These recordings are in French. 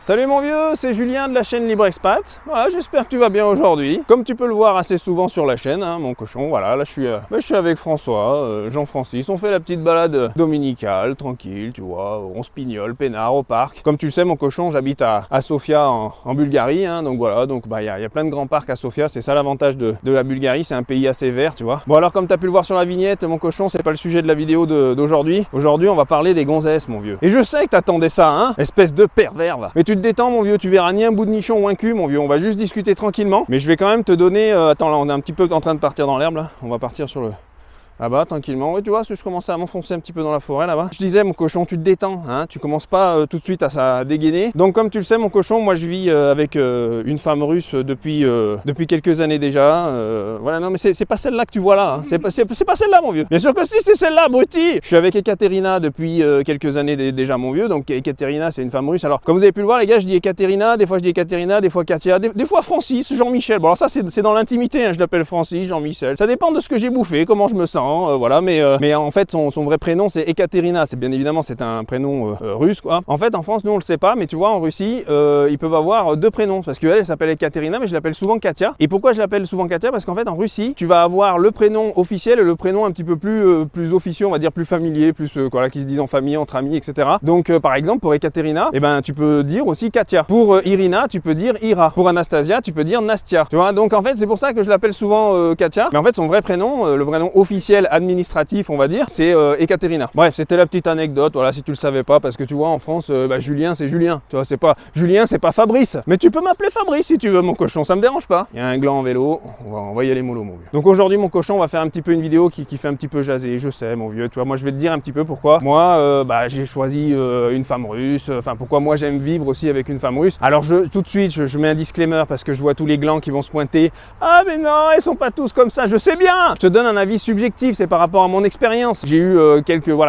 Salut mon vieux, c'est Julien de la chaîne Libre Expat. Voilà, j'espère que tu vas bien aujourd'hui. Comme tu peux le voir assez souvent sur la chaîne, hein, mon cochon, voilà, là je suis avec François, Jean-Francis. On fait la petite balade dominicale, tranquille, tu vois, on se pignole, peinard au parc. Comme tu le sais, mon cochon, j'habite à Sofia en Bulgarie, hein, donc voilà, donc y a plein de grands parcs à Sofia, c'est ça l'avantage de la Bulgarie, c'est un pays assez vert, tu vois. Bon alors comme tu as pu le voir sur la vignette, mon cochon, c'est pas le sujet de la vidéo d'aujourd'hui. Aujourd'hui, on va parler des gonzesses, mon vieux. Et je sais que t'attendais ça, hein, espèce de pervers, va. Mais tu te détends mon vieux, tu verras ni un bout de nichon ou un cul mon vieux, on va juste discuter tranquillement. Mais je vais quand même te donner, attends là on est un petit peu en train de partir dans l'herbe là, on va partir sur le... Là-bas, tranquillement. Oui, tu vois, je commençais à m'enfoncer un petit peu dans la forêt là-bas. Je disais, mon cochon, tu te détends, hein, tu commences pas tout de suite à dégainer. Donc, comme tu le sais, mon cochon, moi je vis avec une femme russe depuis quelques années déjà. Voilà, non, mais c'est pas celle-là que tu vois là. Hein. C'est pas celle-là, mon vieux. Bien sûr que si, c'est celle-là, abruti. Je suis avec Ekaterina depuis quelques années déjà, mon vieux. Donc, Ekaterina, c'est une femme russe. Alors, comme vous avez pu le voir, les gars, je dis Ekaterina, des fois je dis Ekaterina, des fois Katia, des fois Francis, Jean-Michel. Bon, alors ça, c'est dans l'intimité, hein, je l'appelle Francis, Jean-Michel. Ça dépend de ce que j'ai bouffé, comment je me sens. Voilà, mais en fait son vrai prénom c'est Ekaterina, c'est bien évidemment c'est un prénom russe quoi. En fait en France nous on le sait pas, mais tu vois en Russie ils peuvent avoir deux prénoms parce qu'elle s'appelle Ekaterina mais je l'appelle souvent Katia. Et pourquoi je l'appelle souvent Katia? Parce qu'en fait en Russie tu vas avoir le prénom officiel et le prénom un petit peu plus officieux, on va dire plus familier, plus voilà, qui se disent en famille, entre amis, etc. Donc par exemple pour Ekaterina, eh ben tu peux dire aussi Katia. Pour Irina tu peux dire Ira. Pour Anastasia tu peux dire Nastia. Tu vois, donc en fait c'est pour ça que je l'appelle souvent Katia. Mais en fait son vrai prénom, le vrai nom officiel administratif on va dire, c'est Ekaterina. Bref, c'était la petite anecdote, voilà, si tu le savais pas, parce que tu vois en France, Julien c'est Julien, tu vois, c'est pas Julien, c'est pas Fabrice, mais tu peux m'appeler Fabrice si tu veux mon cochon, ça me dérange pas. Il y a un gland en vélo, on va y aller mollo mon vieux. Donc aujourd'hui mon cochon, on va faire un petit peu une vidéo qui fait un petit peu jaser, je sais mon vieux, tu vois, moi je vais te dire un petit peu pourquoi moi j'ai choisi une femme russe, enfin pourquoi moi j'aime vivre aussi avec une femme russe. Alors tout de suite je mets un disclaimer parce que je vois tous les glands qui vont se pointer, ah mais non, ils sont pas tous comme ça, je sais bien. Je te donne un avis subjectif, c'est par rapport à mon expérience. J'ai eu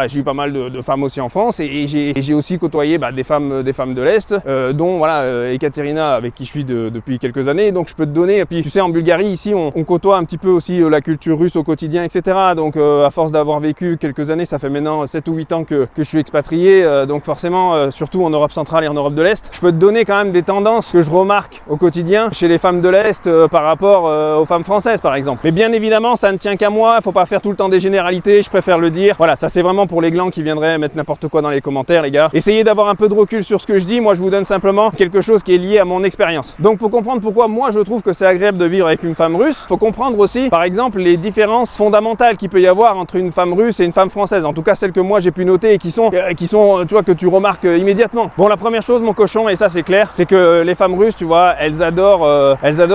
j'ai eu pas mal de femmes aussi en France et j'ai aussi côtoyé des femmes de l'Est, dont voilà Ekaterina avec qui je suis depuis quelques années. Donc je peux te donner, et puis tu sais en Bulgarie ici on côtoie un petit peu aussi la culture russe au quotidien, etc. Donc à force d'avoir vécu quelques années, ça fait maintenant 7 ou 8 ans que je suis expatrié, donc forcément surtout en Europe centrale et en Europe de l'Est, je peux te donner quand même des tendances que je remarque au quotidien chez les femmes de l'Est par rapport aux femmes françaises par exemple. Mais bien évidemment ça ne tient qu'à moi, il faut pas faire tout le temps des généralités, je préfère le dire. Voilà, ça c'est vraiment pour les glands qui viendraient mettre n'importe quoi dans les commentaires les gars. Essayez d'avoir un peu de recul sur ce que je dis, moi je vous donne simplement quelque chose qui est lié à mon expérience. Donc pour comprendre pourquoi moi je trouve que c'est agréable de vivre avec une femme russe, faut comprendre aussi par exemple les différences fondamentales qu'il peut y avoir entre une femme russe et une femme française. En tout cas celles que moi j'ai pu noter et qui sont tu vois, que tu remarques immédiatement. Bon, la première chose mon cochon, et ça c'est clair, c'est que les femmes russes, tu vois, elles adorent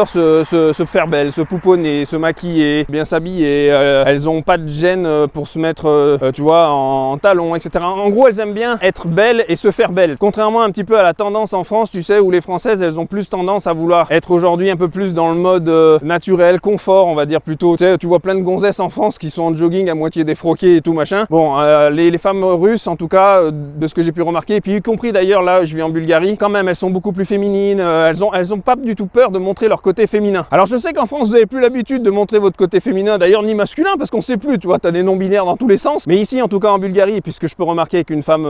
se faire belles, se pouponner, se maquiller, bien s'habiller, elles ont pas de gêne pour se mettre tu vois, en talons, etc. En gros, elles aiment bien être belles et se faire belles. Contrairement un petit peu à la tendance en France, tu sais, où les Françaises, elles ont plus tendance à vouloir être aujourd'hui un peu plus dans le mode naturel, confort, on va dire plutôt. Tu sais, tu vois plein de gonzesses en France qui sont en jogging à moitié défroquées et tout machin. Bon, les femmes russes, en tout cas, de ce que j'ai pu remarquer, et puis y compris d'ailleurs, là, je vis en Bulgarie, quand même, elles sont beaucoup plus féminines, elles ont pas du tout peur de montrer leur côté féminin. Alors, je sais qu'en France, vous avez plus l'habitude de montrer votre côté féminin, d'ailleurs, ni masculin, parce qu'on sait plus, tu vois, t'as des non-binaires dans tous les sens. Mais ici, en tout cas en Bulgarie, puisque je peux remarquer avec une femme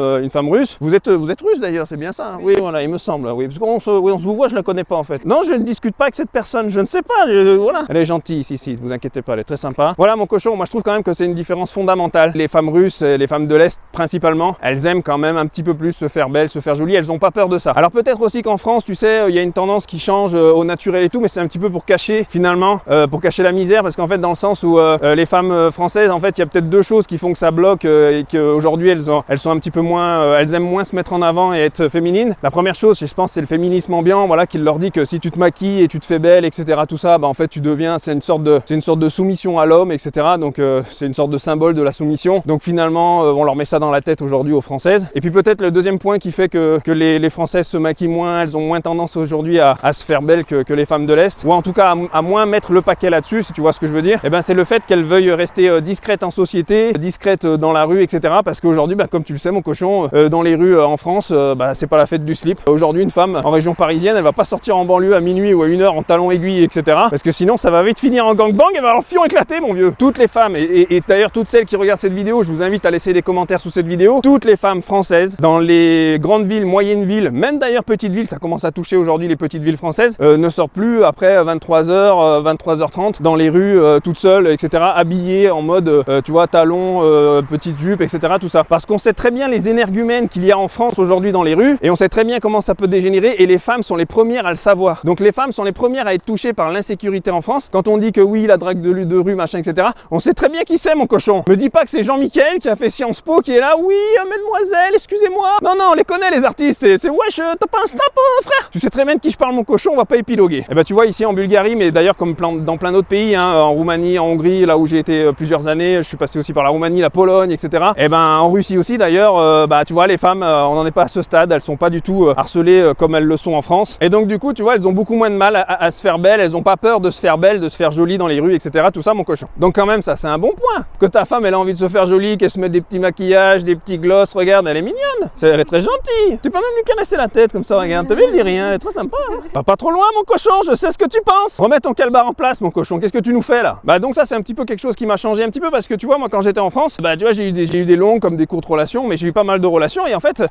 russe, vous êtes russe d'ailleurs, c'est bien ça, hein? Oui, voilà, il me semble, oui, parce qu'on se vous voit, je la connais pas en fait. Non, je ne discute pas avec cette personne, je ne sais pas, voilà. Elle est gentille, si, ne vous inquiétez pas, elle est très sympa. Voilà mon cochon, moi je trouve quand même que c'est une différence fondamentale. Les femmes russes, les femmes de l'Est principalement, elles aiment quand même un petit peu plus se faire belles, se faire jolies, elles ont pas peur de ça. Alors peut-être aussi qu'en France, tu sais, il y a une tendance qui change au naturel et tout, mais c'est un petit peu pour cacher finalement, pour cacher la misère, parce qu'en fait dans le sens où les femmes françaises, en fait, il y a peut-être deux choses qui font que ça bloque et qu'aujourd'hui elles sont un petit peu moins, elles aiment moins se mettre en avant et être féminines. La première chose, je pense, c'est le féminisme ambiant, voilà, qui leur dit que si tu te maquilles et tu te fais belle, etc., tout ça, en fait tu deviens, c'est une sorte de soumission à l'homme, etc. Donc c'est une sorte de symbole de la soumission. Donc finalement on leur met ça dans la tête aujourd'hui aux Françaises. Et puis peut-être le deuxième point qui fait que les Françaises se maquillent moins, elles ont moins tendance aujourd'hui à se faire belle que les femmes de l'Est, ou en tout cas à moins mettre le paquet là-dessus, si tu vois ce que je veux dire. Et ben c'est le fait qu'elles veuillent rester rester discrète en société, discrète dans la rue, etc. Parce qu'aujourd'hui, comme tu le sais, mon cochon, dans les rues en France, c'est pas la fête du slip. Aujourd'hui, une femme en région parisienne, elle va pas sortir en banlieue à minuit ou à 1h en talons aiguilles, etc. Parce que sinon, ça va vite finir en gangbang et va avoir le fion éclaté, mon vieux. Toutes les femmes, et d'ailleurs toutes celles qui regardent cette vidéo, je vous invite à laisser des commentaires sous cette vidéo. Toutes les femmes françaises, dans les grandes villes, moyennes villes, même d'ailleurs petites villes, ça commence à toucher aujourd'hui les petites villes françaises, ne sortent plus après 23h, 23h30 dans les rues toutes seules, etc. habillées en mode, tu vois, talons, petites jupes, etc. Tout ça. Parce qu'on sait très bien les énergumènes qu'il y a en France aujourd'hui dans les rues, et on sait très bien comment ça peut dégénérer, et les femmes sont les premières à le savoir. Donc les femmes sont les premières à être touchées par l'insécurité en France. Quand on dit que oui, la drague de rue, machin, etc., on sait très bien qui c'est, mon cochon. Me dis pas que c'est Jean-Michel qui a fait Sciences Po, qui est là, oui, mademoiselle, excusez-moi. Non, on les connaît, les artistes, c'est wesh, t'as pas un snap, frère? Tu sais très bien de qui je parle, mon cochon, on va pas épiloguer. Et tu vois, ici en Bulgarie, mais d'ailleurs comme dans plein d'autres pays, hein, en Roumanie, en Hongrie, là où j'ai été plusieurs années, je suis passé aussi par la Roumanie, la Pologne, etc. Et en Russie aussi, d'ailleurs, tu vois, les femmes, on n'en est pas à ce stade, elles sont pas du tout harcelées comme elles le sont en France. Et donc du coup, tu vois, elles ont beaucoup moins de mal à se faire belles, elles ont pas peur de se faire belle, de se faire jolie dans les rues, etc. Tout ça, mon cochon. Donc quand même, ça c'est un bon point. Que ta femme, elle a envie de se faire jolie, qu'elle se mette des petits maquillages, des petits gloss, regarde, elle est mignonne. Elle est très gentille. Tu peux même lui caresser la tête comme ça, regarde. T'as vu, elle dit rien, elle est très sympa. Hein. Pas trop loin, mon cochon, je sais ce que tu penses. Remets ton calbar en place, mon cochon. Qu'est-ce que tu nous fais là? Donc ça, c'est un petit peu quelque chose qui m'a changé un petit peu parce que tu vois, moi quand j'étais en France, tu vois, j'ai eu des longues comme des courtes relations, mais j'ai eu pas mal de relations et en fait,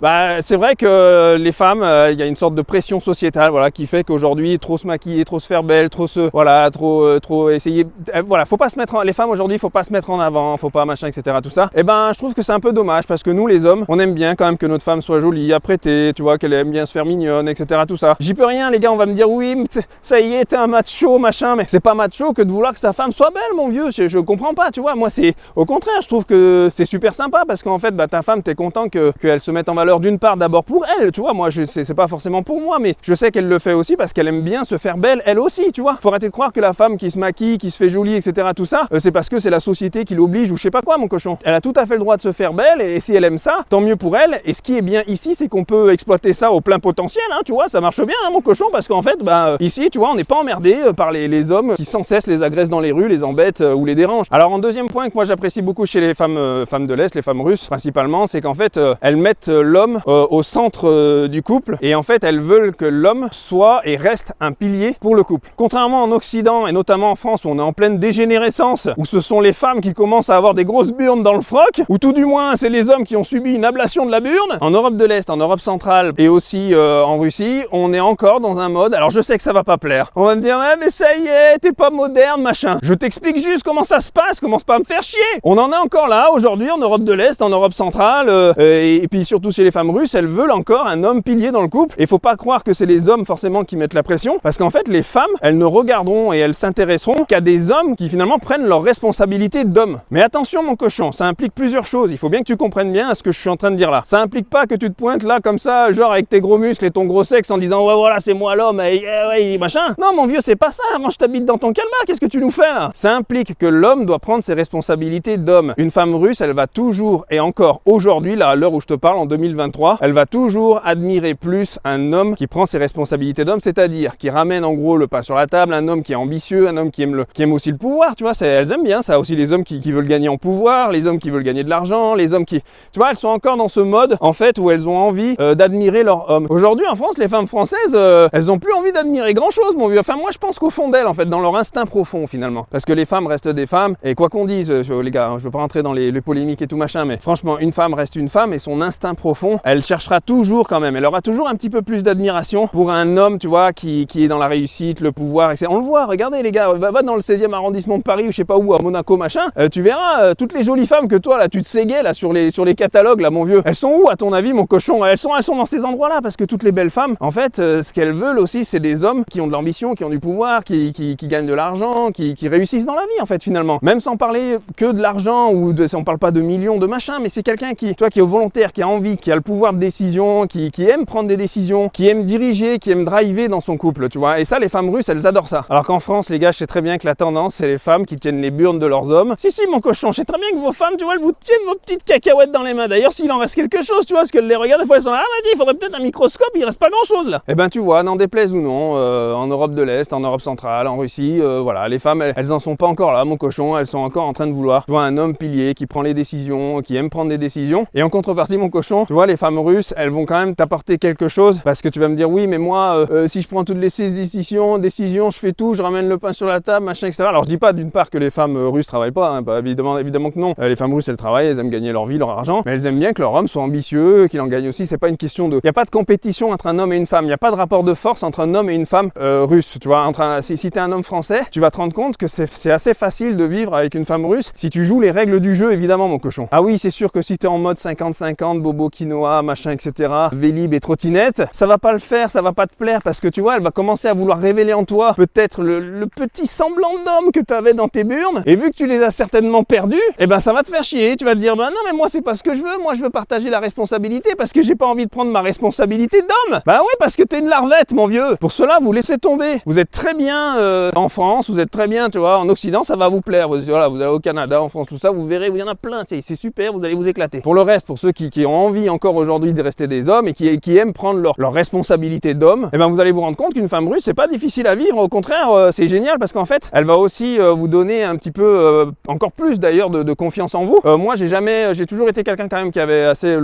c'est vrai que les femmes, il y a une sorte de pression sociétale, voilà, qui fait qu'aujourd'hui, trop se maquiller, trop se faire belle, trop essayer, voilà, faut pas se mettre les femmes aujourd'hui, faut pas se mettre en avant, faut pas machin, etc. Tout ça. Je trouve que c'est un peu dommage parce que nous, les hommes, on aime bien quand même que notre femme soit jolie, apprêtée, tu vois, qu'elle aime bien se faire mignonne, etc. Tout ça. J'y peux rien, les gars, on va me dire oui, mais ça y est, t'es un macho, machin, mais c'est pas macho que de vouloir que sa femme soit belle, mon vieux. Je comprends pas, tu vois. Moi, c'est au contraire, je trouve que c'est super sympa parce qu'en fait, ta femme, t'es content qu'elle se mette en valeur d'une part d'abord pour elle, tu vois. Moi, c'est pas forcément pour moi, mais je sais qu'elle le fait aussi parce qu'elle aime bien se faire belle, elle aussi, tu vois. Faut arrêter de croire que la femme qui se maquille, qui se fait jolie, etc. Tout ça, c'est parce que c'est la société qui l'oblige ou je sais pas quoi, mon cochon. Elle a tout à fait le droit de se faire belle et si elle aime ça, tant mieux pour elle. Et ce qui est bien ici, c'est qu'on peut exploiter ça au plein potentiel, hein, tu vois. Ça marche bien, hein, mon cochon, parce qu'en fait, ici, tu vois, on n'est pas emmerdé par les hommes qui sans cesse les agressent dans les rues, les embêtent ou les dérangent. Alors en deuxième point que moi j'apprécie beaucoup chez les femmes de l'Est, les femmes russes principalement, c'est qu'en fait elles mettent l'homme au centre du couple et en fait elles veulent que l'homme soit et reste un pilier pour le couple. Contrairement en Occident et notamment en France où on est en pleine dégénérescence, où ce sont les femmes qui commencent à avoir des grosses burnes dans le froc, ou tout du moins c'est les hommes qui ont subi une ablation de la burne, en Europe de l'Est, en Europe centrale et aussi en Russie, on est encore dans un mode, alors je sais que ça va pas plaire, on va me dire mais ça y est, t'es pas moderne, machin. Je t'explique juste comment ça se passe, commence pas à me faire chier. On en est encore là aujourd'hui en Europe de l'Est, en Europe centrale, et puis surtout chez les femmes russes, elles veulent encore un homme pilier dans le couple. Et faut pas croire que c'est les hommes forcément qui mettent la pression, parce qu'en fait les femmes, elles ne regarderont et elles s'intéresseront qu'à des hommes qui finalement prennent leurs responsabilités d'hommes. Mais attention mon cochon, ça implique plusieurs choses. Il faut bien que tu comprennes bien ce que je suis en train de dire là. Ça implique pas que tu te pointes là comme ça, genre avec tes gros muscles et ton gros sexe en disant ouais voilà c'est moi l'homme, ouais, machin. Non mon vieux, c'est pas ça. Moi je t'habite dans ton calma, qu'est-ce que tu nous fais là? Ça implique que l'homme doit prendre ses responsabilités d'homme. Une femme russe, elle va toujours, et encore aujourd'hui, là à l'heure où je te parle, en 2023, elle va toujours admirer plus un homme qui prend ses responsabilités d'homme, c'est-à-dire qui ramène en gros le pain sur la table, un homme qui est ambitieux, un homme qui aime aussi le pouvoir, tu vois, elles aiment bien ça aussi, les hommes qui veulent gagner en pouvoir, les hommes qui veulent gagner de l'argent, les hommes qui, tu vois, elles sont encore dans ce mode, en fait, où elles ont envie d'admirer leur homme. Aujourd'hui, en France, les femmes françaises, elles ont plus envie d'admirer grand-chose, mon vieux. Enfin, moi, je pense qu'au fond d'elles, en fait, dans leur instinct profond, finalement. Parce que les femmes restent des femmes, et quoi qu'on dise, les gars, je veux pas rentrer dans les polémiques et tout machin, mais franchement, une femme reste une femme, et son instinct profond, elle cherchera toujours quand même, elle aura toujours un petit peu plus d'admiration pour un homme, tu vois, qui est dans la réussite, le pouvoir, etc. On le voit, regardez les gars, va dans le 16e arrondissement de Paris, ou je sais pas où, à Monaco, machin, tu verras, toutes les jolies femmes que toi, là, tu te séguais, là, sur les catalogues, là, mon vieux, elles sont où, à ton avis, mon cochon? Elles sont dans ces endroits-là, parce que toutes les belles femmes, en fait, ce qu'elles veulent aussi, c'est des hommes qui ont de l'ambition, qui ont du pouvoir, qui gagnent de l'argent, qui réussissent dans la vie, en fait, finalement. Même sans parler que de l'argent, ou on parle pas de millions, de machin, mais c'est quelqu'un qui est volontaire, qui a envie, qui a le pouvoir de décision, qui aime prendre des décisions, qui aime diriger, qui aime driver dans son couple, tu vois. Et ça, les femmes russes, elles adorent ça. Alors qu'en France, les gars, je sais très bien que la tendance, c'est les femmes qui tiennent les burnes de leurs hommes. Si, mon cochon, je sais très bien que vos femmes, tu vois, elles vous tiennent vos petites cacahuètes dans les mains. D'ailleurs, s'il en reste quelque chose, tu vois, parce qu'elles les regardent, des fois, elles sont là, il faudrait peut-être un microscope, il reste pas grand-chose, là. Eh ben, tu vois, n'en déplaise ou non, en Europe de l'Est, en Europe centrale, en Russie, voilà, les femmes, elles en sont pas encore là, mon cochon, elles sont encore en train de vouloir, tu vois, un homme pilier qui prend les décisions, qui aime prendre des décisions. Et en contrepartie, mon cochon, tu vois, les femmes russes, elles vont quand même t'apporter quelque chose parce que tu vas me dire, oui, mais moi, si je prends toutes les décisions, je fais tout, je ramène le pain sur la table, machin, etc. Alors, je dis pas d'une part que les femmes russes travaillent pas, hein, bah, évidemment que non. Les femmes russes, elles travaillent, elles aiment gagner leur vie, leur argent, mais elles aiment bien que leur homme soit ambitieux, qu'il en gagne aussi. C'est pas une question de, il y a pas de compétition entre un homme et une femme, il y a pas de rapport de force entre un homme et une femme russe. Tu vois, si t'es un homme français, tu vas te rendre compte que c'est assez facile de vivre avec une femme russe si tu joues les règles du jeu, évidemment, mon cochon. Ah oui, c'est sûr que si t'es en mode 50-50, bobo quinoa, machin, etc., vélib et trottinette, ça va pas le faire, ça va pas te plaire parce que tu vois, elle va commencer à vouloir révéler en toi peut-être le petit semblant d'homme que tu avais dans tes burnes, et vu que tu les as certainement perdus, eh ben ça va te faire chier. Tu vas te dire, ben non, mais moi c'est pas ce que je veux, moi je veux partager la responsabilité parce que j'ai pas envie de prendre ma responsabilité d'homme. Bah oui, parce que t'es une larvette, mon vieux. Pour cela, vous laissez tomber. Vous êtes très bien en France, vous êtes très bien, tu vois, en Occident, ça va vous plaire. Voilà, vous allez au Canada, en France, tout ça, vous verrez, il y en a plein, c'est super, vous allez vous éclater. Pour le reste, pour ceux qui ont envie encore aujourd'hui de rester des hommes et qui aiment prendre leur responsabilité d'homme, eh ben vous allez vous rendre compte qu'une femme russe, c'est pas difficile à vivre, au contraire, c'est génial parce qu'en fait, elle va aussi vous donner un petit peu, encore plus d'ailleurs, de confiance en vous. Moi, j'ai toujours été quelqu'un quand même qui avait assez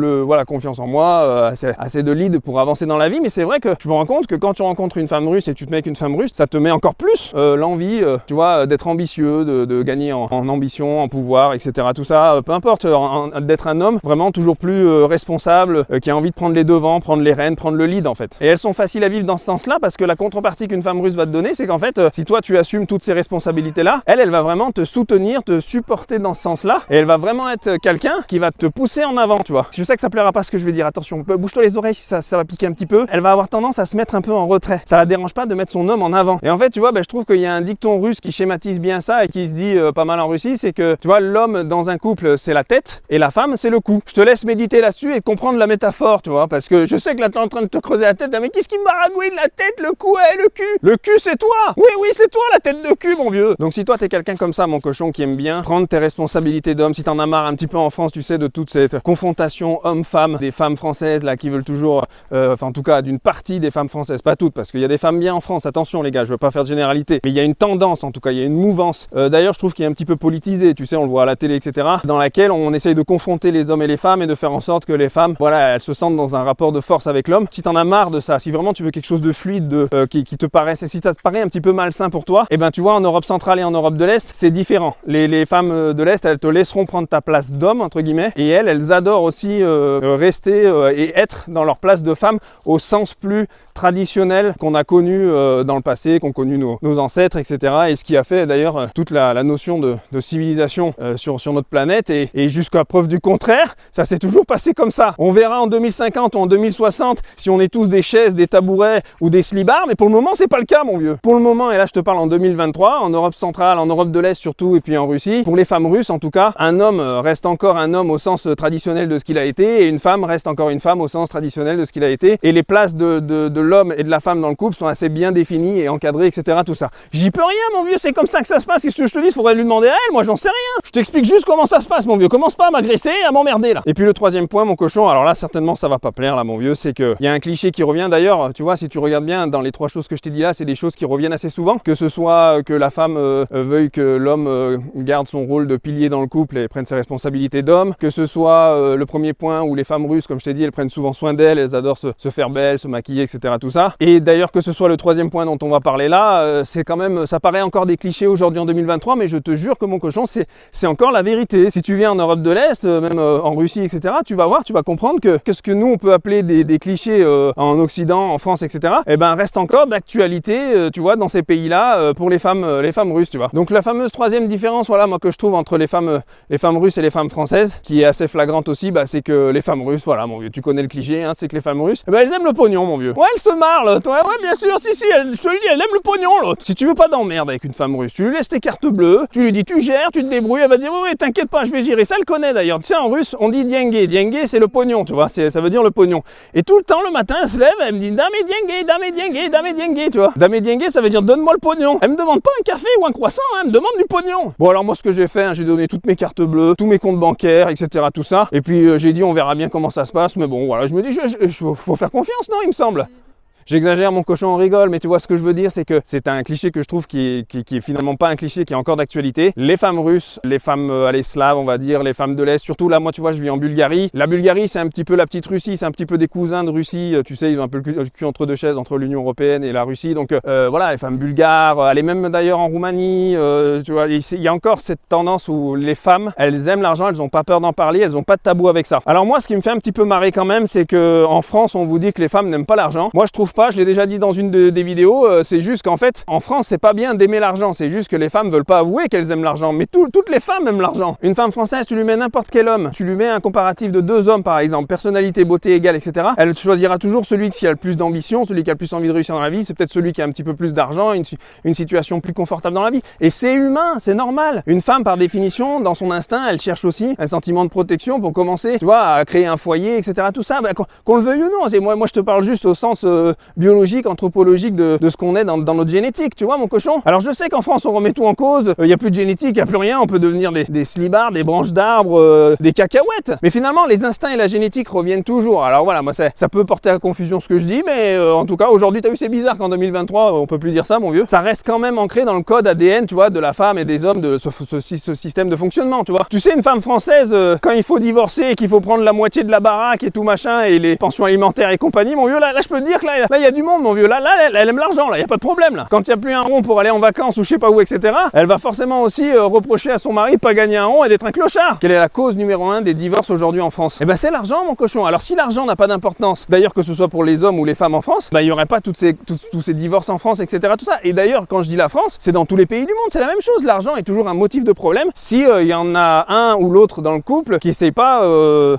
confiance en moi, assez de lead pour avancer dans la vie, mais c'est vrai que je me rends compte que quand tu rencontres une femme russe et que tu te mets avec une femme russe, ça te met encore plus l'envie, tu vois, d'être ambitieux, de gagner en ambition, en pouvoir, etc. Tout ça, peu importe, d'être un homme vraiment toujours plus responsable, qui a envie de prendre les devants, prendre les rênes, prendre le lead en fait. Et elles sont faciles à vivre dans ce sens-là parce que la contrepartie qu'une femme russe va te donner, c'est qu'en fait, si toi tu assumes toutes ces responsabilités-là, elle va vraiment te soutenir, te supporter dans ce sens-là, et elle va vraiment être quelqu'un qui va te pousser en avant, tu vois. Je sais que ça plaira pas ce que je vais dire, attention, bouge-toi les oreilles si ça va piquer un petit peu. Elle va avoir tendance à se mettre un peu en retrait. Ça la dérange pas de mettre son homme en avant. Et en fait, tu vois, je trouve qu'il y a un dicton russe qui schématise bien ça et qui se dit pas mal en Russie, c'est que, tu vois, l'homme dans un couple, c'est la tête et la femme, c'est le cou. Je te laisse méditer là-dessus et comprendre la métaphore, tu vois, parce que je sais que là, t'es en train de te creuser la tête, mais qu'est-ce qui me baragouine la tête, le cou et le cul? Le cul, c'est toi! Oui, c'est toi la tête de cul, mon vieux! Donc si toi, t'es quelqu'un comme ça, mon cochon, qui aime bien prendre tes responsabilités d'homme, si t'en as marre un petit peu en France, tu sais, de toute cette confrontation homme-femme, des femmes françaises, là, qui veulent toujours, en tout cas, d'une partie des femmes françaises, pas toutes, parce qu'il y a des femmes bien en France, attention les gars, je veux pas faire de généralité, mais il y a une tendance, en tout cas, il y a une mouvance, d'ailleurs, je trouve qu'il est un petit peu politisé, tu sais, on le voit à la télé, etc., dans laquelle on essaye de confronter les hommes et les femmes et de faire en sorte que les femmes, voilà, elles se sentent dans un rapport de force avec l'homme. Si t'en as marre de ça, si vraiment tu veux quelque chose de fluide, qui te paraisse, si ça te paraît un petit peu malsain pour toi, et ben tu vois, en Europe centrale et en Europe de l'Est, c'est différent. Les femmes de l'Est, elles te laisseront prendre ta place d'homme, entre guillemets, et elles adorent aussi rester et être dans leur place de femme au sens plus traditionnel qu'on a connu dans le passé, qu'ont connu nos ancêtres, etc. Et ce qui a fait d'ailleurs toute la notion de civilisation sur notre planète, et jusqu'à preuve du contraire, ça s'est toujours passé comme ça. On verra en 2050 ou en 2060 si on est tous des chaises, des tabourets ou des slibards, mais pour le moment c'est pas le cas, mon vieux. Pour le moment, et là je te parle en 2023, en Europe centrale, en Europe de l'Est surtout, et puis en Russie, pour les femmes russes en tout cas, un homme reste encore un homme au sens traditionnel de ce qu'il a été, et une femme reste encore une femme au sens traditionnel de ce qu'il a été, et les places de l'homme et de la femme dans le couple sont assez bien définies et encadrées, etc. Tout ça. J'y peux rien, mon vieux, c'est comme ça que ça se passe. Qu'est-ce que je te dis? Faudrait lui demander à elle, moi j'en sais rien. Je t'explique juste comment ça se passe, mon vieux. Commence pas à m'agresser et à m'emmerder là. Et puis le troisième point, mon cochon, alors là certainement ça va pas plaire là, mon vieux, c'est que il y a un cliché qui revient d'ailleurs, tu vois, si tu regardes bien dans les trois choses que je t'ai dit là, c'est des choses qui reviennent assez souvent, que ce soit que la femme veuille que l'homme garde son rôle de pilier dans le couple et prenne ses responsabilités d'homme, que ce soit le premier point où les femmes russes, comme je t'ai dit, elles prennent souvent soin d'elles, elles adorent se faire belles, se maquiller, etc. Tout ça. Et d'ailleurs que ce soit le troisième point dont on va parler là, c'est quand même, ça paraît encore des clichés aujourd'hui en 2023, mais je te jure que mon cochon, c'est encore la vérité. Si tu viens en Europe de l'Est, même en Russie, etc., tu vas voir, tu vas comprendre que ce que nous on peut appeler des clichés en Occident, en France, etc., eh ben reste encore d'actualité, tu vois, dans ces pays-là, pour les femmes russes, tu vois. Donc la fameuse troisième différence, voilà, moi que je trouve entre les femmes russes et les femmes françaises, qui est assez flagrante aussi, bah c'est que les femmes russes, voilà, mon vieux, tu connais le cliché, hein, c'est que les femmes russes, eh ben elles aiment le pognon, mon vieux. Ouais, elles se marrent, là, ouais, bien sûr, si, je te le dis, elle aime le pognon, l'autre. Si tu veux pas d'emmerde avec une femme russe, tu lui laisses tes cartes bleues, tu lui dis, tu gères, tu te débrouilles, elle va dire, oui, t'inquiète pas, je vais gérer. Ça, elle connaît d'ailleurs. Tu sais, en russe, on dit diengue. Diengue, c'est le pognon, tu vois, ça veut dire le pognon. Et tout le temps, le matin, elle se lève, elle me dit, dame diengue, tu vois. Dame diengue, ça veut dire, donne-moi le pognon. Elle me demande pas un café ou un croissant, hein, elle me demande du pognon. Bon, alors moi, ce que j'ai fait, hein, j'ai donné toutes mes cartes bleues, tous mes comptes bancaires, etc., tout ça. Et puis, j'ai dit, on verra bien comment ça se passe, mais bon, voilà, je me dis, faut faire confiance, non, il me semble. J'exagère, mon cochon, on rigole, mais tu vois ce que je veux dire, c'est que c'est un cliché que je trouve qui est finalement pas un cliché, qui est encore d'actualité. Les femmes russes, les femmes allez, slaves, on va dire, les femmes de l'Est, surtout là, moi tu vois, je vis en Bulgarie. La Bulgarie, c'est un petit peu la petite Russie, c'est un petit peu des cousins de Russie, tu sais, ils ont un peu le cul entre deux chaises, entre l'Union Européenne et la Russie. Donc voilà, les femmes bulgares, allez, même d'ailleurs en Roumanie, tu vois, il y a encore cette tendance où les femmes, elles aiment l'argent, elles n'ont pas peur d'en parler, elles n'ont pas de tabou avec ça. Alors moi, ce qui me fait un petit peu marrer quand même, c'est que en France, on vous dit que les femmes n'aiment pas l'argent. Moi, je trouve pas, je l'ai déjà dit dans une des vidéos, c'est juste qu'en fait, en France, c'est pas bien d'aimer l'argent, c'est juste que les femmes veulent pas avouer qu'elles aiment l'argent. Mais toutes les femmes aiment l'argent. Une femme française, tu lui mets n'importe quel homme, tu lui mets un comparatif de deux hommes par exemple, personnalité, beauté égale, etc. Elle choisira toujours celui qui a le plus d'ambition, celui qui a le plus envie de réussir dans la vie, c'est peut-être celui qui a un petit peu plus d'argent, une situation plus confortable dans la vie. Et c'est humain, c'est normal. Une femme, par définition, dans son instinct, elle cherche aussi un sentiment de protection pour commencer, tu vois, à créer un foyer, etc. Tout ça, bah, qu'on le veuille ou non. Moi, je te parle juste au sens biologique, anthropologique de ce qu'on est dans notre génétique, tu vois, mon cochon. Alors, je sais qu'en France, on remet tout en cause. Il n'y a plus de génétique, il n'y a plus rien. On peut devenir des slibards, des branches d'arbres, des cacahuètes. Mais finalement, les instincts et la génétique reviennent toujours. Alors voilà, moi, ça peut porter à confusion ce que je dis, mais en tout cas, aujourd'hui, tu as vu, c'est bizarre qu'en 2023, on peut plus dire ça, mon vieux. Ça reste quand même ancré dans le code ADN, tu vois, de la femme et des hommes, de ce système de fonctionnement, tu vois. Tu sais, une femme française, quand il faut divorcer et qu'il faut prendre la moitié de la baraque et tout machin, et les pensions alimentaires et compagnie, mon vieux, là je peux te dire que là, il y a du monde, mon vieux. Là, elle aime l'argent, là, il n'y a pas de problème, là. Quand il n'y a plus un rond pour aller en vacances ou je sais pas où, etc., elle va forcément aussi reprocher à son mari de pas gagner un rond et d'être un clochard. Quelle est la cause numéro 1 des divorces aujourd'hui en France? Eh ben, c'est l'argent, mon cochon. Alors, si l'argent n'a pas d'importance, d'ailleurs, que ce soit pour les hommes ou les femmes en France, bah, il n'y aurait pas tous ces divorces en France, etc., tout ça. Et d'ailleurs, quand je dis la France, c'est dans tous les pays du monde, c'est la même chose. L'argent est toujours un motif de problème si il y en a un ou l'autre dans le couple qui essaye pas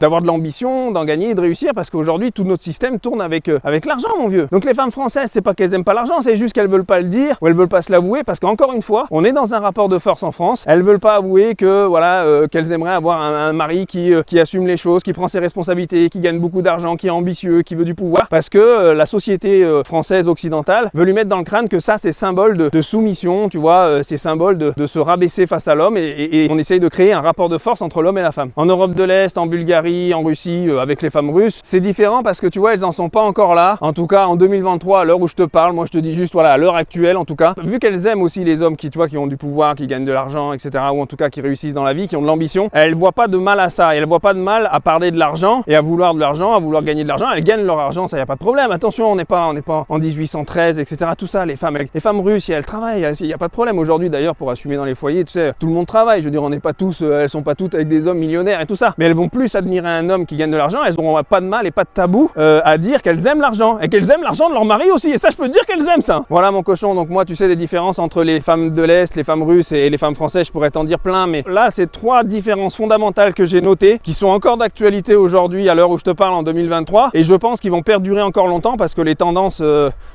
d'avoir de l'ambition, d'en gagner et de réussir, parce qu'aujourd'hui, tout notre système tourne avec l'argent, mon vieux. Donc les femmes françaises, c'est pas qu'elles aiment pas l'argent, c'est juste qu'elles veulent pas le dire ou elles veulent pas se l'avouer, parce qu'encore une fois, on est dans un rapport de force en France. Elles veulent pas avouer que voilà qu'elles aimeraient avoir un mari qui assume les choses, qui prend ses responsabilités, qui gagne beaucoup d'argent, qui est ambitieux, qui veut du pouvoir, parce que la société française occidentale veut lui mettre dans le crâne que ça, c'est symbole de soumission, tu vois, c'est symbole de se rabaisser face à l'homme, et on essaye de créer un rapport de force entre l'homme et la femme. En Europe de l'Est, en Bulgarie, en Russie, avec les femmes russes, c'est différent parce que tu vois, elles en sont pas encore là. En tout cas, en 2023, à l'heure où je te parle, moi je te dis juste, voilà, à l'heure actuelle, en tout cas, vu qu'elles aiment aussi les hommes qui, tu vois, qui ont du pouvoir, qui gagnent de l'argent, etc., ou en tout cas qui réussissent dans la vie, qui ont de l'ambition, elles voient pas de mal à ça. Et elles voient pas de mal à parler de l'argent et à vouloir de l'argent, à vouloir gagner de l'argent. Elles gagnent leur argent, ça y a pas de problème. Attention, on n'est pas en 1813, etc. Tout ça, les femmes russes, elles travaillent, il y a pas de problème. Aujourd'hui, d'ailleurs, pour assumer dans les foyers, tu sais, tout le monde travaille. Je veux dire, on n'est pas tous, elles sont pas toutes avec des hommes millionnaires et tout ça. Mais elles vont plus admirer un homme qui gagne de l'argent. Elles n'auront pas de mal et pas de tabou à dire qu'elles aiment l'argent et qu'elles aiment l'argent de leur mari aussi. Et ça, je peux te dire qu'elles aiment ça. Voilà, mon cochon. Donc moi, tu sais, les différences entre les femmes de l'Est, les femmes russes et les femmes françaises, je pourrais t'en dire plein. Mais là, c'est 3 différences fondamentales que j'ai notées, qui sont encore d'actualité aujourd'hui à l'heure où je te parle en 2023. Et je pense qu'ils vont perdurer encore longtemps parce que les tendances,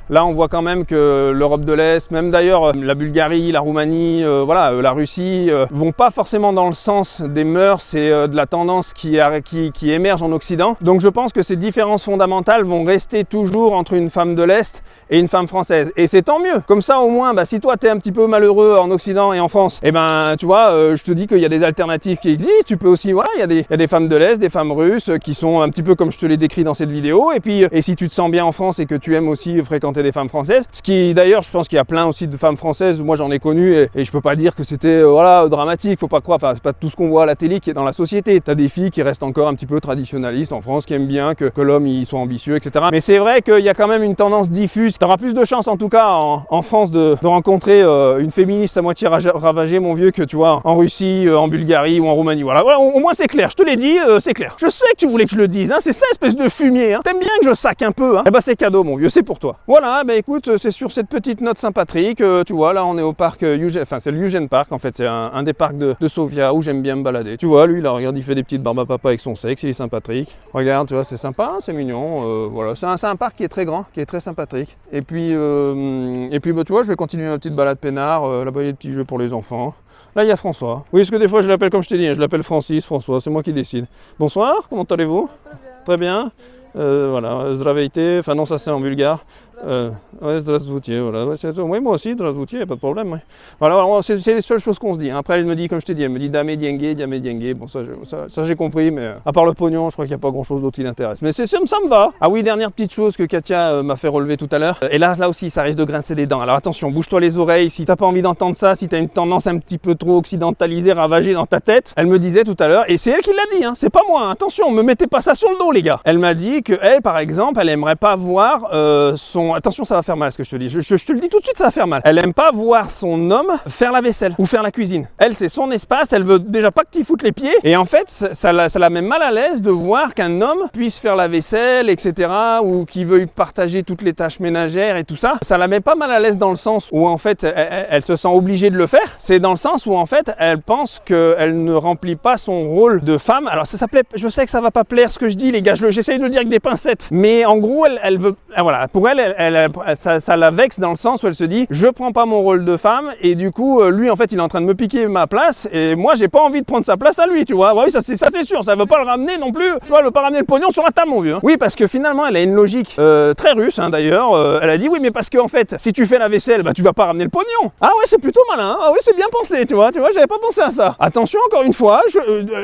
là, on voit quand même que l'Europe de l'Est, même d'ailleurs la Bulgarie, la Roumanie, voilà, la Russie, vont pas forcément dans le sens des mœurs et de la tendance qui émerge en Occident. Donc je pense que ces différences fondamentales vont rester toujours entre une femme de l'Est et une femme française. Et c'est tant mieux. Comme ça, au moins, bah, si toi, tu es un petit peu malheureux en Occident et en France, eh ben, tu vois, je te dis qu'il y a des alternatives qui existent. Tu peux aussi, voilà, il y a des femmes de l'Est, des femmes russes qui sont un petit peu comme je te l'ai décrit dans cette vidéo. Et puis, et si tu te sens bien en France et que tu aimes aussi fréquenter des femmes françaises, ce qui, d'ailleurs, je pense qu'il y a plein aussi de femmes françaises. Moi, j'en ai connu et je peux pas dire que c'était, voilà, dramatique. Faut pas croire, enfin, c'est pas tout ce qu'on voit à la télé qui est dans la société. T'as des filles qui restent encore un petit peu traditionnalistes en France, qui aiment bien que l'homme, il soit ambitieux, etc. Mais c'est vrai qu'il y a quand même une tendance diffuse. Tu auras plus de chance, en tout cas, en France, de rencontrer une féministe à moitié ravagée, mon vieux, que tu vois, en Russie, en Bulgarie ou en Roumanie. Voilà, au moins c'est clair. Je te l'ai dit, c'est clair. Je sais que tu voulais que je le dise, hein. C'est ça, espèce de fumier. Hein. T'aimes bien que je sac un peu, hein. Eh ben, c'est cadeau, mon vieux, c'est pour toi. Voilà, ben écoute, c'est sur cette petite note sympathique. Tu vois, là, on est au parc Eugène, enfin, c'est le Eugène Park, en fait. C'est un des parcs de Sofia où j'aime bien me balader. Tu vois, lui, là, regarde, il fait des petites barbes à papa avec son sexe, il est sympathique. Regarde, tu vois, c'est sympa, c'est mignon. Voilà, c'est un parc qui est très grand, qui est très sympathique. Et puis bah, tu vois, je vais continuer ma petite balade peinard. Là-bas, il y a des petits jeux pour les enfants. Là, il y a François. Oui, parce que des fois, je l'appelle comme je t'ai dit, hein, je l'appelle Francis, François, c'est moi qui décide. Bonsoir, comment allez-vous? Très bien. Voilà, zdravejte, enfin non, ça c'est en bulgare. Ouais, здравствуйте, voilà. Ouais, oui, moi aussi, здравствуйте, pas de problème. Ouais. Voilà, alors, c'est les seules choses qu'on se dit. Hein. Après, elle me dit, comme je t'ai dit, elle me dit dame dengue. Bon, ça j'ai compris, mais à part le pognon, je crois qu'il n'y a pas grand chose d'autre qui l'intéresse. Mais ça me va. Ah oui, dernière petite chose que Katia m'a fait relever tout à l'heure. Et là aussi, ça risque de grincer des dents. Alors attention, bouge-toi les oreilles. Si t'as pas envie d'entendre ça, si t'as une tendance un petit peu trop occidentalisée, ravagée dans ta tête, elle me disait tout à l'heure, et c'est elle qui l'a dit, hein, c'est pas moi. Hein. Attention, me mettez pas ça sur le dos, les gars. Elle m'a dit que elle, par exemple, elle aimerait pas voir son. Attention, ça va faire mal ce que je te dis. Je te le dis tout de suite, ça va faire mal. Elle aime pas voir son homme faire la vaisselle ou faire la cuisine. Elle, c'est son espace. Elle veut déjà pas que tu foutes les pieds. Et en fait, ça la met mal à l'aise de voir qu'un homme puisse faire la vaisselle, etc. Ou qu'il veuille partager toutes les tâches ménagères et tout ça. Ça la met pas mal à l'aise dans le sens où en fait, elle se sent obligée de le faire. C'est dans le sens où en fait, elle pense qu'elle ne remplit pas son rôle de femme. Alors ça s'appelait. Je sais que ça va pas plaire ce que je dis, les gars. J'essaye de le dire avec des pincettes. Mais en gros, elle veut. Voilà. Pour elle, ça la vexe dans le sens où elle se dit je prends pas mon rôle de femme et du coup lui en fait il est en train de me piquer ma place et moi j'ai pas envie de prendre sa place à lui, tu vois. Oui, ça c'est sûr, ça veut pas le ramener non plus, tu vois, elle veut pas ramener le pognon sur la table, mon vieux. Oui, parce que finalement elle a une logique très russe, hein, d'ailleurs. Elle a dit oui, mais parce que en fait si tu fais la vaisselle, bah tu vas pas ramener le pognon. Ah ouais, c'est plutôt malin, hein. Ah oui, c'est bien pensé, tu vois, j'avais pas pensé à ça. Attention, encore une fois,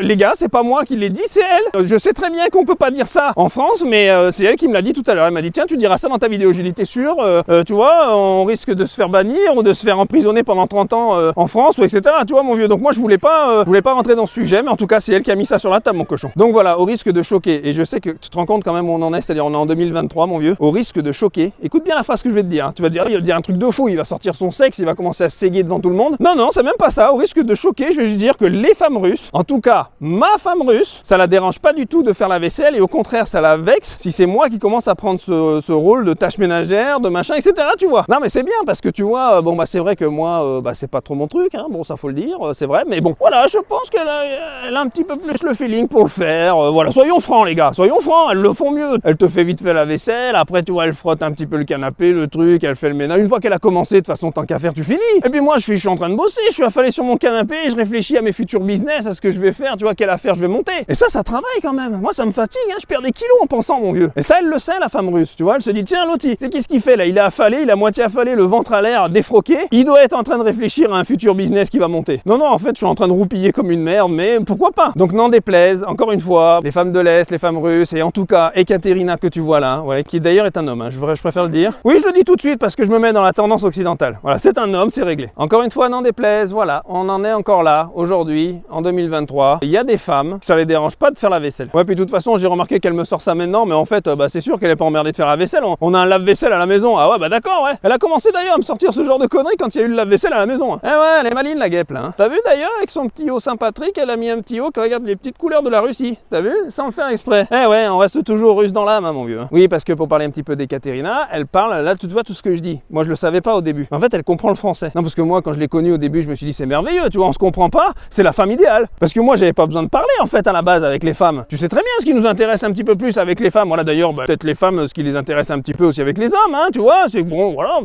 les gars, c'est pas moi qui l'ai dit, c'est elle. Je sais très bien qu'on peut pas dire ça en France, mais c'est elle qui me l'a dit tout à l'heure. Elle m'a dit tiens, tu diras ça dans ta vidéo. J'ai dit t'es sûr, tu vois, on risque de se faire bannir ou de se faire emprisonner pendant 30 ans en France, ou etc. Tu vois, mon vieux. Donc moi, je voulais pas rentrer dans ce sujet, mais en tout cas, c'est elle qui a mis ça sur la table, mon cochon. Donc voilà, au risque de choquer, et je sais que tu te rends compte quand même où on en est, c'est-à-dire on est en 2023, mon vieux, au risque de choquer. Écoute bien la phrase que je vais te dire. Hein. Tu vas dire, il va dire un truc de fou, il va sortir son sexe, il va commencer à se séguer devant tout le monde. Non, c'est même pas ça. Au risque de choquer, je vais juste dire que les femmes russes, en tout cas, ma femme russe, ça la dérange pas du tout de faire la vaisselle, et au contraire, ça la vexe si c'est moi qui commence à prendre ce rôle de tâche ménagère, de machin, etc. Tu vois. Non, mais c'est bien parce que tu vois, bon, bah c'est vrai que moi, c'est pas trop mon truc, hein. Bon, ça faut le dire, c'est vrai, mais bon, voilà, je pense qu'elle a un petit peu plus le feeling pour le faire. Voilà, soyons francs, les gars, soyons francs, elles le font mieux. Elle te fait vite fait la vaisselle, après, tu vois, elle frotte un petit peu le canapé, le truc, elle fait le ménage. Une fois qu'elle a commencé, de toute façon, tant qu'à faire, tu finis. Et puis moi, je suis en train de bosser, je suis affalé sur mon canapé, je réfléchis à mes futurs business, à ce que je vais faire, tu vois, quelle affaire je vais monter. Et ça travaille quand même. Moi, ça me fatigue, hein, je perds des kilos en pensant, mon vieux. Et ça, elle le sait, la femme russe, tu vois, elle se dit, tiens, l'autre, qu'est-ce qu'il fait là? Il est affalé, il a moitié affalé, le ventre à l'air, défroqué. Il doit être en train de réfléchir à un futur business qui va monter. Non, en fait, je suis en train de roupiller comme une merde, mais pourquoi pas? Donc, n'en déplaise, encore une fois, les femmes de l'Est, les femmes russes, et en tout cas, Ekaterina que tu vois là, voilà, qui d'ailleurs est un homme, hein, je préfère le dire. Oui, je le dis tout de suite parce que je me mets dans la tendance occidentale. Voilà, c'est un homme, c'est réglé. Encore une fois, n'en déplaise, voilà, on en est encore là, aujourd'hui, en 2023. Il y a des femmes, ça les dérange pas de faire la vaisselle. Ouais, puis de toute façon, j'ai remarqué qu'elle me sort ça maintenant, mais en fait, c'est sûr qu'elle est pas emmerdée de faire la vaisselle. On a un lave-vaisselle à la maison. Ah ouais, bah d'accord, ouais. Elle a commencé d'ailleurs à me sortir ce genre de conneries quand il y a eu le lave-vaisselle à la maison. Hein. Eh ouais, elle est maline la guêpe là. Hein. T'as vu d'ailleurs, avec son petit haut Saint-Patrick, elle a mis un petit haut qui regarde les petites couleurs de la Russie. T'as vu? Sans le faire exprès. Eh ouais, on reste toujours russe dans l'âme, hein, mon vieux. Hein. Oui, parce que pour parler un petit peu d'Ekaterina, elle parle, là, tu vois tout ce que je dis. Moi, je le savais pas au début. En fait, elle comprend le français. Non, parce que moi, quand je l'ai connue au début, je me suis dit, c'est merveilleux, tu vois, on se comprend pas, c'est la femme idéale. Parce que moi, j'avais pas besoin de parler, en fait, à la base, avec les femmes. Tu sais très bien ce qui nous intéresse un petit peu plus avec les femmes. Voilà, d'ailleurs, peut-être les femmes, ce qui les intéresse un petit peu aussi avec les hommes, hein, tu vois, c'est bon, voilà,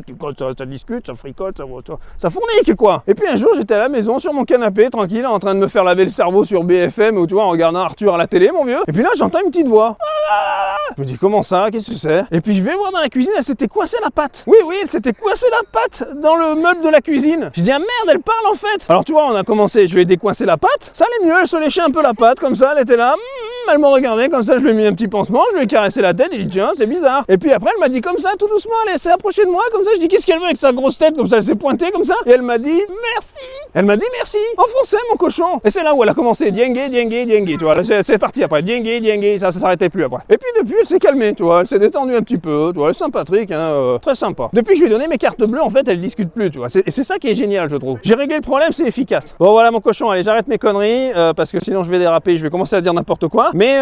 ça discute, ça fricote, ça fournique, quoi. Et puis un jour, j'étais à la maison, sur mon canapé, tranquille, en train de me faire laver le cerveau sur BFM, ou tu vois, en regardant Arthur à la télé, mon vieux. Et puis là, j'entends une petite voix. Je me dis, comment ça? Qu'est-ce que c'est? Et puis je vais voir dans la cuisine, elle s'était coincée la patte. Oui, elle s'était coincée la patte dans le meuble de la cuisine. Je dis, ah merde, elle parle en fait. Alors tu vois, on a commencé, je lui ai décoincé la patte. Ça allait mieux, elle se léchait un peu la patte, comme ça, elle était là. Elle me regardait comme ça, je lui ai mis un petit pansement, je lui ai caressé la tête, il dit tiens, c'est bizarre. Et puis après, elle m'a dit comme ça, tout doucement, elle s'est approchée de moi, comme ça, je dis qu'est-ce qu'elle veut avec sa grosse tête, comme ça, elle s'est pointée comme ça, et elle m'a dit merci. Elle m'a dit merci, en français, mon cochon. Et c'est là où elle a commencé, diengue, tu vois, c'est parti après, diengue, ça s'arrêtait plus après. Et puis depuis, elle s'est calmée, tu vois, elle s'est détendue un petit peu, tu vois, elle est sympathique, hein, très sympa. Depuis que je lui ai donné mes cartes bleues, en fait, elle discute plus, tu vois, et c'est ça qui est génial, je trouve. J'ai réglé le problème, c'est efficace. Bon, voilà, mon cochon, allez, j'arrête mes conneries, parce que sinon je vais déraper, je vais commencer à dire n'importe quoi, mais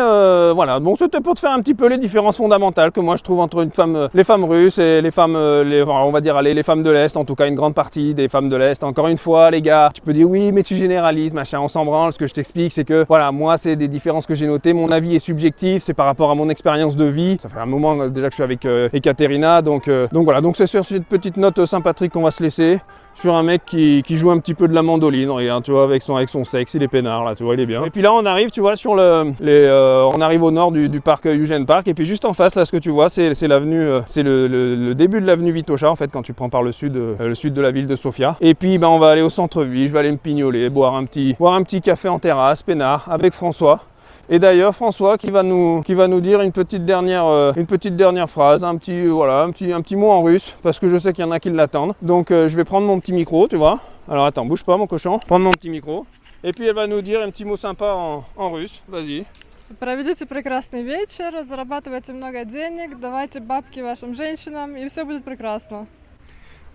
voilà, bon, c'était pour te faire un petit peu les différences fondamentales que moi je trouve entre les femmes russes et les femmes, on va dire, allez, les femmes de l'Est, en tout cas une grande partie des femmes de l'Est. Encore une fois, les gars, tu peux dire oui, mais tu généralises, machin, on s'en branle. Ce que je t'explique, c'est que, voilà, moi, c'est des différences que j'ai notées. Mon avis est subjectif, c'est par rapport à mon expérience de vie. Ça fait un moment déjà que je suis avec Ekaterina, donc voilà, donc c'est sur cette petite note sympathique qu'on va se laisser. sur un mec qui joue un petit peu de la mandoline, regarde, tu vois, avec son sexe, il est peinard là, tu vois, il est bien. Et puis là on arrive, tu vois, sur on arrive au nord du parc Eugene Park, et puis juste en face, là ce que tu vois, c'est l'avenue, c'est le début de l'avenue Vitosha en fait, quand tu prends par le sud de la ville de Sofia. Et puis on va aller au centre-ville, je vais aller me pignoler, boire un petit café en terrasse, peinard, avec François. Et d'ailleurs François qui va nous dire une petite dernière phrase, un petit mot en russe, parce que je sais qu'il y en a qui l'attendent. Donc je vais prendre mon petit micro, tu vois. Alors attends, bouge pas mon cochon, prendre mon petit micro. Et puis elle va nous dire un petit mot sympa en russe, vas-y. Проведите прекрасный вечер, зарабатывайте много денег, давайте бабки вашим женщинам, и все будет прекрасно.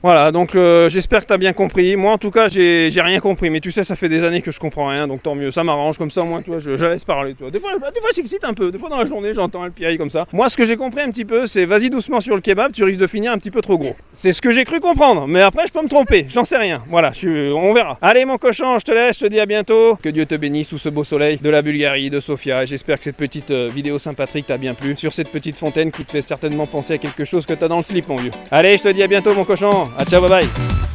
Voilà, donc j'espère que tu as bien compris. Moi en tout cas j'ai rien compris, mais tu sais ça fait des années que je comprends rien, donc tant mieux, ça m'arrange comme ça, moi tu vois, je laisse parler. Tu vois. Des fois j'excite un peu, des fois dans la journée j'entends le piaille comme ça. Moi ce que j'ai compris un petit peu, c'est vas-y doucement sur le kebab, tu risques de finir un petit peu trop gros. C'est ce que j'ai cru comprendre, mais après je peux me tromper, j'en sais rien. Voilà, on verra. Allez mon cochon, je te laisse, je te dis à bientôt. Que Dieu te bénisse sous ce beau soleil de la Bulgarie, de Sofia. Et j'espère que cette petite vidéo sympathique t'a bien plu, sur cette petite fontaine qui te fait certainement penser à quelque chose que t'as dans le slip mon vieux. Allez, je te dis à bientôt mon cochon, à ciao, bye bye.